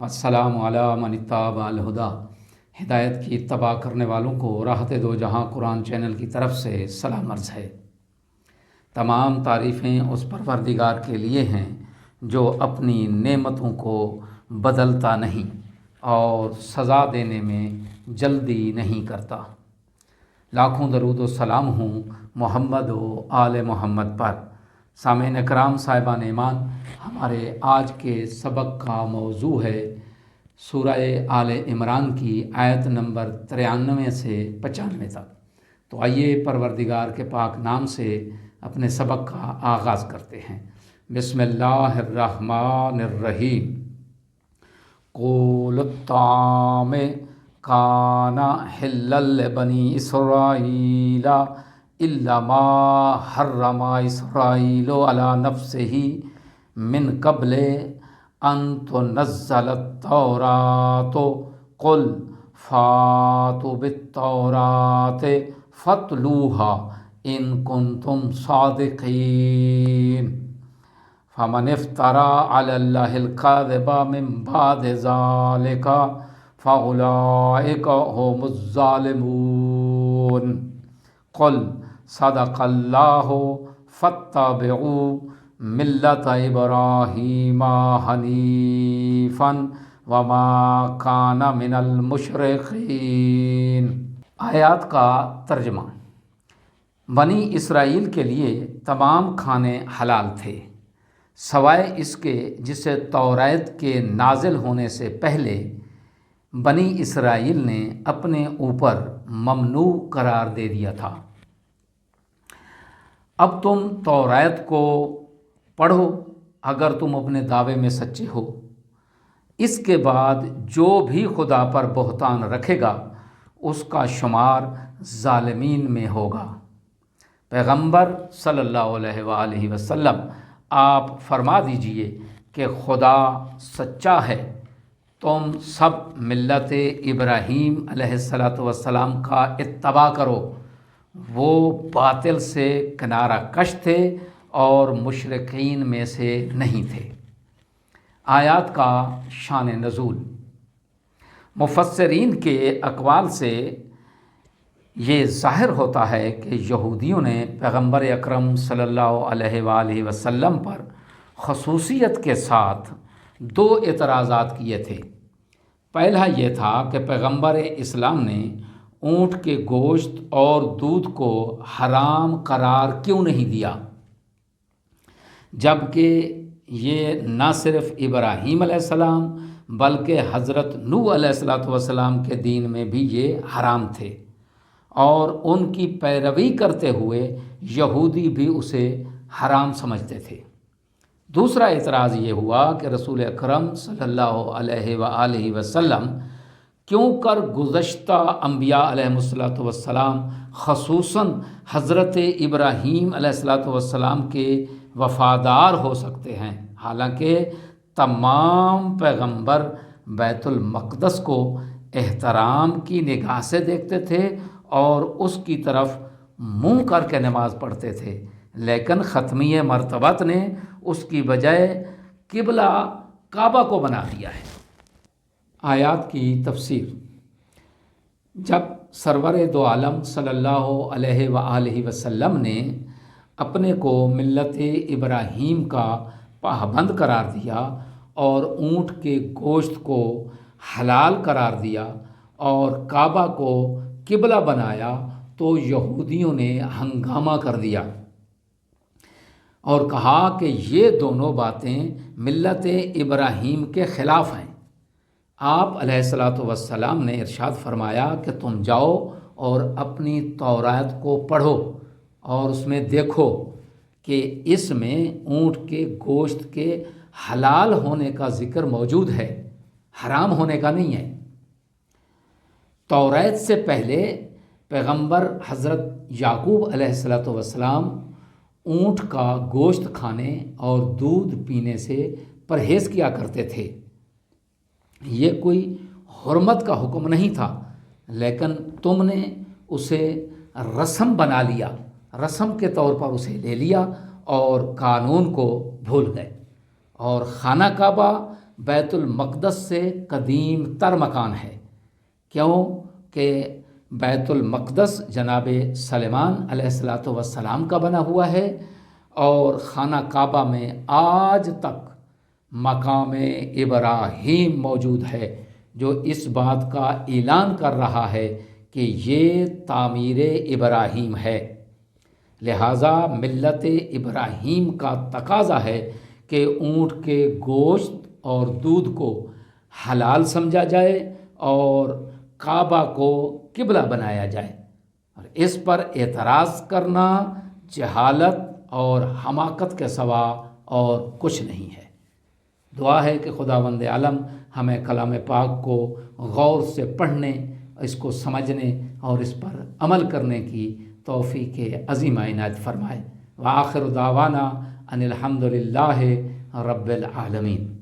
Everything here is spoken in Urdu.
السلام علی من اتبع الہدی، ہدایت کی اتباع کرنے والوں کو راحت دو جہاں قرآن چینل کی طرف سے سلام عرض ہے۔ تمام تعریفیں اس پروردگار کے لیے ہیں جو اپنی نعمتوں کو بدلتا نہیں اور سزا دینے میں جلدی نہیں کرتا۔ لاکھوں درود و سلام ہوں محمد و آل محمد پر۔ سامعین اکرام، صاحبان ایمان، ہمارے آج کے سبق کا موضوع ہے سورہ آل عمران کی آیت نمبر 93 سے 95 تک۔ تو آئیے پروردگار کے پاک نام سے اپنے سبق کا آغاز کرتے ہیں۔ بسم اللہ الرحمن الرحیم۔ قول الطعام کان حلا لبنی اسرائیل الا ما حرم اسرائیل علی نفسہ من قبل ان تنزل التوراۃ قل فاتوا بالتوراۃ فاتلوہا ان کنتم صادقین فمن افترى علی اللہ الکذب من بعد ذلک فاولئک هم الظالمون قل صدق اللہ فاتبعوا ملت ابراہیم حنیفا وما کان من المشرکین۔ آیات کا ترجمہ۔ بنی اسرائیل کے لیے تمام کھانے حلال تھے سوائے اس کے جسے توریت کے نازل ہونے سے پہلے بنی اسرائیل نے اپنے اوپر ممنوع قرار دے دیا تھا۔ اب تم توریت کو پڑھو اگر تم اپنے دعوے میں سچے ہو۔ اس کے بعد جو بھی خدا پر بہتان رکھے گا اس کا شمار ظالمین میں ہوگا۔ پیغمبر صلی اللہ علیہ وآلہ وسلم، آپ فرما دیجئے کہ خدا سچا ہے، تم سب ملت ابراہیم علیہ السلام کا اتباع کرو، وہ باطل سے کنارہ کش تھے اور مشرکین میں سے نہیں تھے۔ آیات کا شان نزول۔ مفسرین کے اقوال سے یہ ظاہر ہوتا ہے کہ یہودیوں نے پیغمبر اکرم صلی اللہ علیہ وآلہ وسلم پر خصوصیت کے ساتھ دو اعتراضات کیے تھے۔ پہلا یہ تھا کہ پیغمبر اسلام نے اونٹ کے گوشت اور دودھ کو حرام قرار کیوں نہیں دیا، جبکہ یہ نہ صرف ابراہیم علیہ السلام بلکہ حضرت نوح علیہ السلام کے دین میں بھی یہ حرام تھے، اور ان کی پیروی کرتے ہوئے یہودی بھی اسے حرام سمجھتے تھے۔ دوسرا اعتراض یہ ہوا کہ رسول اکرم صلی اللہ علیہ وآلہ وسلم کیوں کر گزشتہ انبیاء علیہ السلام خصوصاً حضرت ابراہیم علیہ السلام کے وفادار ہو سکتے ہیں، حالانکہ تمام پیغمبر بیت المقدس کو احترام کی نگاہ سے دیکھتے تھے اور اس کی طرف منہ کر کے نماز پڑھتے تھے، لیکن ختمیہ مرتبت نے اس کی بجائے قبلہ کعبہ کو بنا دیا ہے۔ آیات کی تفسیر۔ جب سرور دو عالم صلی اللہ علیہ وآلہ وسلم نے اپنے کو ملت ابراہیم کا پابند قرار دیا اور اونٹ کے گوشت کو حلال قرار دیا اور کعبہ کو قبلہ بنایا تو یہودیوں نے ہنگامہ کر دیا اور کہا کہ یہ دونوں باتیں ملت ابراہیم کے خلاف ہیں۔ آپ علیہ السلام نے ارشاد فرمایا کہ تم جاؤ اور اپنی توریت کو پڑھو اور اس میں دیکھو کہ اس میں اونٹ کے گوشت کے حلال ہونے کا ذکر موجود ہے، حرام ہونے کا نہیں ہے۔ توریت سے پہلے پیغمبر حضرت یعقوب علیہ السلام اونٹ کا گوشت کھانے اور دودھ پینے سے پرہیز کیا کرتے تھے۔ یہ کوئی حرمت کا حکم نہیں تھا، لیکن تم نے اسے رسم بنا لیا، رسم کے طور پر اسے لے لیا اور قانون کو بھول گئے، اور خانہ کعبہ بیت المقدس سے قدیم تر مکان ہے، کیوں کہ بیت المقدس جناب سلیمان علیہ السلام کا بنا ہوا ہے، اور خانہ کعبہ میں آج تک مقام ابراہیم موجود ہے، جو اس بات کا اعلان کر رہا ہے کہ یہ تعمیر ابراہیم ہے۔ لہٰذا ملت ابراہیم کا تقاضا ہے کہ اونٹ کے گوشت اور دودھ کو حلال سمجھا جائے اور کعبہ کو قبلہ بنایا جائے، اور اس پر اعتراض کرنا جہالت اور حماقت کے سوا اور کچھ نہیں ہے۔ دعا ہے کہ خداوند عالم ہمیں کلام پاک کو غور سے پڑھنے، اس کو سمجھنے اور اس پر عمل کرنے کی توفیق عظیم عنایت فرمائے۔ وآخر دعوانا ان الحمد للہ رب العالمین۔